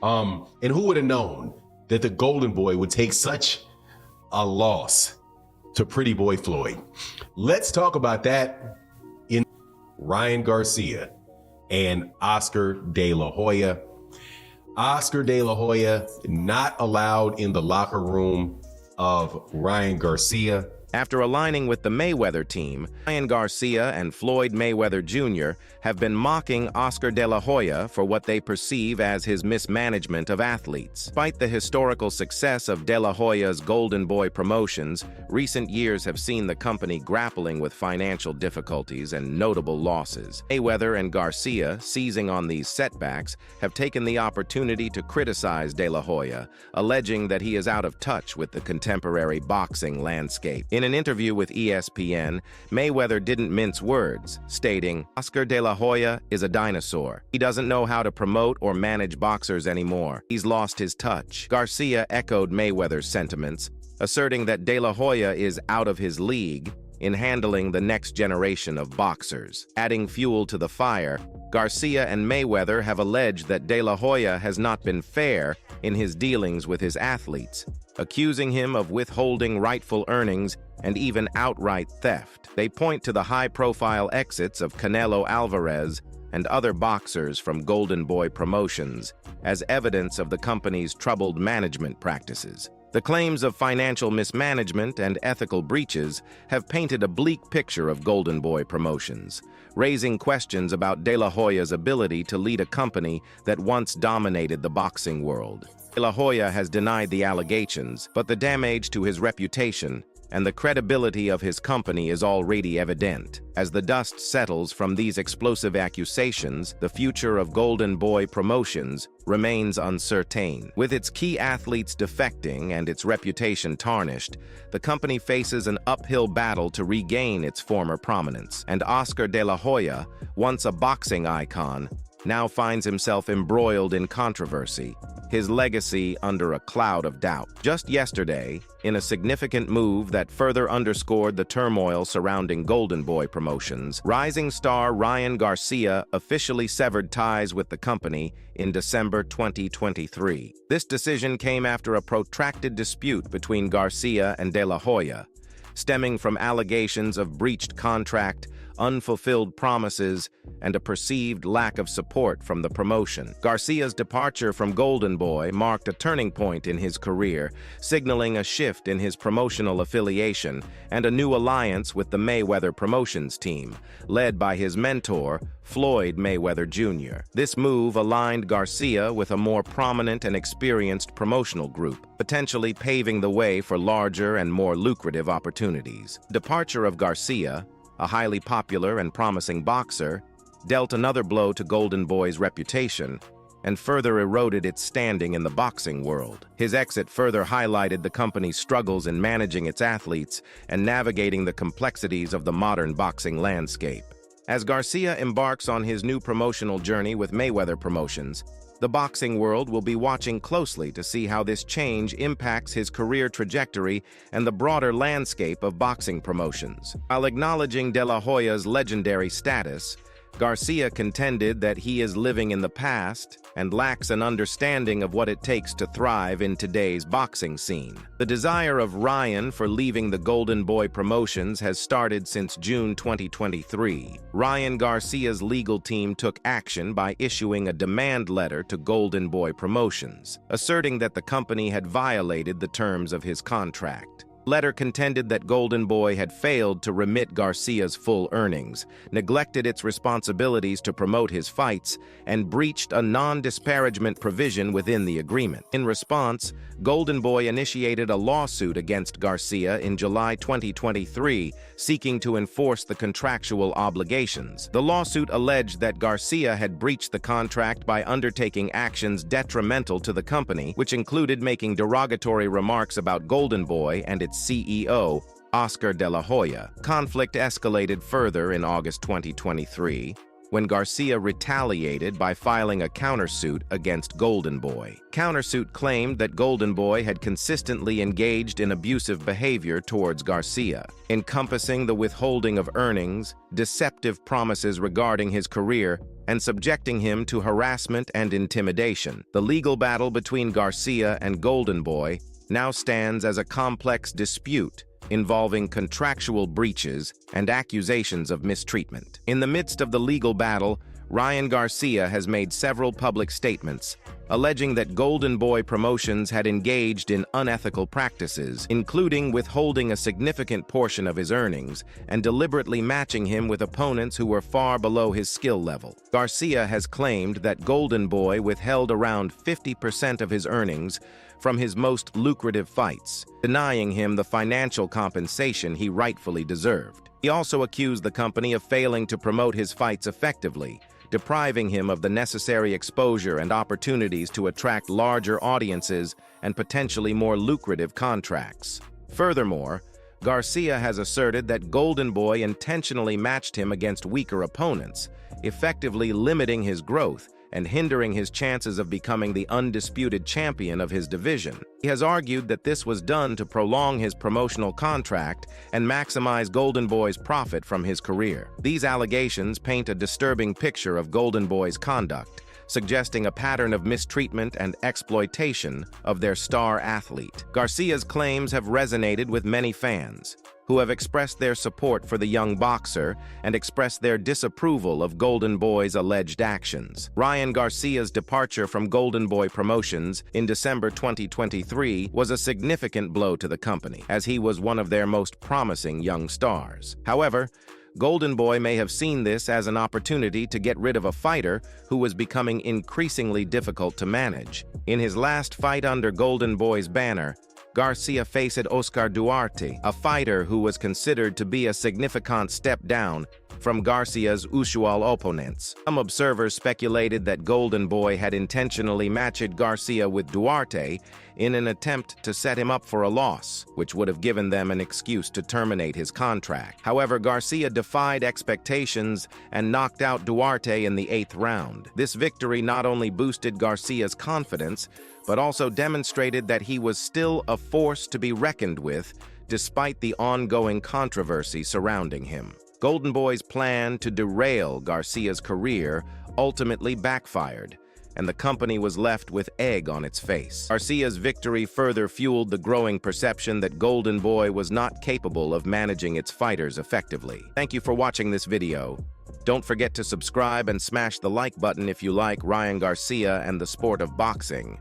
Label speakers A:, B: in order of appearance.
A: And who would have known that the Golden Boy would take such a loss to Pretty Boy Floyd? Let's talk about that in Ryan Garcia and Oscar De La Hoya. Oscar De La Hoya not allowed in the locker room of Ryan Garcia.
B: After aligning with the Mayweather team, Ryan Garcia and Floyd Mayweather Jr. have been mocking Oscar De La Hoya for what they perceive as his mismanagement of athletes. Despite the historical success of De La Hoya's Golden Boy promotions, recent years have seen the company grappling with financial difficulties and notable losses. Mayweather and Garcia, seizing on these setbacks, have taken the opportunity to criticize De La Hoya, alleging that he is out of touch with the contemporary boxing landscape. In an interview with ESPN, Mayweather didn't mince words, stating, "Oscar De La Hoya is a dinosaur. He doesn't know how to promote or manage boxers anymore. He's lost his touch." Garcia echoed Mayweather's sentiments, asserting that De La Hoya is out of his league in handling the next generation of boxers. Adding fuel to the fire, Garcia and Mayweather have alleged that De La Hoya has not been fair in his dealings with his athletes, accusing him of withholding rightful earnings and even outright theft. They point to the high-profile exits of Canelo Alvarez and other boxers from Golden Boy promotions as evidence of the company's troubled management practices. The claims of financial mismanagement and ethical breaches have painted a bleak picture of Golden Boy promotions, raising questions about De La Hoya's ability to lead a company that once dominated the boxing world. De La Hoya has denied the allegations, but the damage to his reputation and the credibility of his company is already evident. As the dust settles from these explosive accusations, the future of Golden Boy promotions remains uncertain. With its key athletes defecting and its reputation tarnished, the company faces an uphill battle to regain its former prominence. And Oscar De La Hoya, once a boxing icon, now finds himself embroiled in controversy, his legacy under a cloud of doubt. Just yesterday, in a significant move that further underscored the turmoil surrounding Golden Boy promotions, rising star Ryan Garcia officially severed ties with the company in December 2023. This decision came after a protracted dispute between Garcia and De La Hoya, stemming from allegations of breached contract, unfulfilled promises, and a perceived lack of support from the promotion. Garcia's departure from Golden Boy marked a turning point in his career, signaling a shift in his promotional affiliation and a new alliance with the Mayweather promotions team, led by his mentor, Floyd Mayweather Jr. This move aligned Garcia with a more prominent and experienced promotional group, potentially paving the way for larger and more lucrative opportunities. Departure of Garcia, a highly popular and promising boxer, dealt another blow to Golden Boy's reputation and further eroded its standing in the boxing world. His exit further highlighted the company's struggles in managing its athletes and navigating the complexities of the modern boxing landscape. As Garcia embarks on his new promotional journey with Mayweather Promotions, the boxing world will be watching closely to see how this change impacts his career trajectory and the broader landscape of boxing promotions. While acknowledging De La Hoya's legendary status, Garcia contended that he is living in the past and lacks an understanding of what it takes to thrive in today's boxing scene. The desire of Ryan for leaving the Golden Boy promotions has started since June 2023. Ryan Garcia's legal team took action by issuing a demand letter to Golden Boy Promotions, asserting that the company had violated the terms of his contract. Letter contended that Golden Boy had failed to remit Garcia's full earnings, neglected its responsibilities to promote his fights, and breached a non-disparagement provision within the agreement. In response, Golden Boy initiated a lawsuit against Garcia in July 2023, seeking to enforce the contractual obligations. The lawsuit alleged that Garcia had breached the contract by undertaking actions detrimental to the company, which included making derogatory remarks about Golden Boy and its CEO, Oscar De La Hoya. Conflict escalated further in August 2023, when Garcia retaliated by filing a countersuit against Golden Boy. Countersuit claimed that Golden Boy had consistently engaged in abusive behavior towards Garcia, encompassing the withholding of earnings, deceptive promises regarding his career, and subjecting him to harassment and intimidation. The legal battle between Garcia and Golden Boy now stands as a complex dispute involving contractual breaches and accusations of mistreatment. In the midst of the legal battle, Ryan Garcia has made several public statements alleging that Golden Boy Promotions had engaged in unethical practices, including withholding a significant portion of his earnings and deliberately matching him with opponents who were far below his skill level. Garcia has claimed that Golden Boy withheld around 50% of his earnings from his most lucrative fights, denying him the financial compensation he rightfully deserved. He also accused the company of failing to promote his fights effectively, depriving him of the necessary exposure and opportunities to attract larger audiences and potentially more lucrative contracts. Furthermore, Garcia has asserted that Golden Boy intentionally matched him against weaker opponents, effectively limiting his growth and hindering his chances of becoming the undisputed champion of his division. He has argued that this was done to prolong his promotional contract and maximize Golden Boy's profit from his career. These allegations paint a disturbing picture of Golden Boy's conduct, suggesting a pattern of mistreatment and exploitation of their star athlete. Garcia's claims have resonated with many fans, who have expressed their support for the young boxer and expressed their disapproval of Golden Boy's alleged actions. Ryan Garcia's departure from Golden Boy Promotions in December 2023 was a significant blow to the company, as he was one of their most promising young stars. However, Golden Boy may have seen this as an opportunity to get rid of a fighter who was becoming increasingly difficult to manage. In his last fight under Golden Boy's banner, Garcia faced Oscar Duarte, a fighter who was considered to be a significant step down from Garcia's usual opponents. Some observers speculated that Golden Boy had intentionally matched Garcia with Duarte in an attempt to set him up for a loss, which would have given them an excuse to terminate his contract. However, Garcia defied expectations and knocked out Duarte in the 8th round. This victory not only boosted Garcia's confidence, but also demonstrated that he was still a force to be reckoned with despite the ongoing controversy surrounding him. Golden Boy's plan to derail Garcia's career ultimately backfired, and the company was left with egg on its face. Garcia's victory further fueled the growing perception that Golden Boy was not capable of managing its fighters effectively. Thank you for watching this video. Don't forget to subscribe and smash the like button if you like Ryan Garcia and the sport of boxing.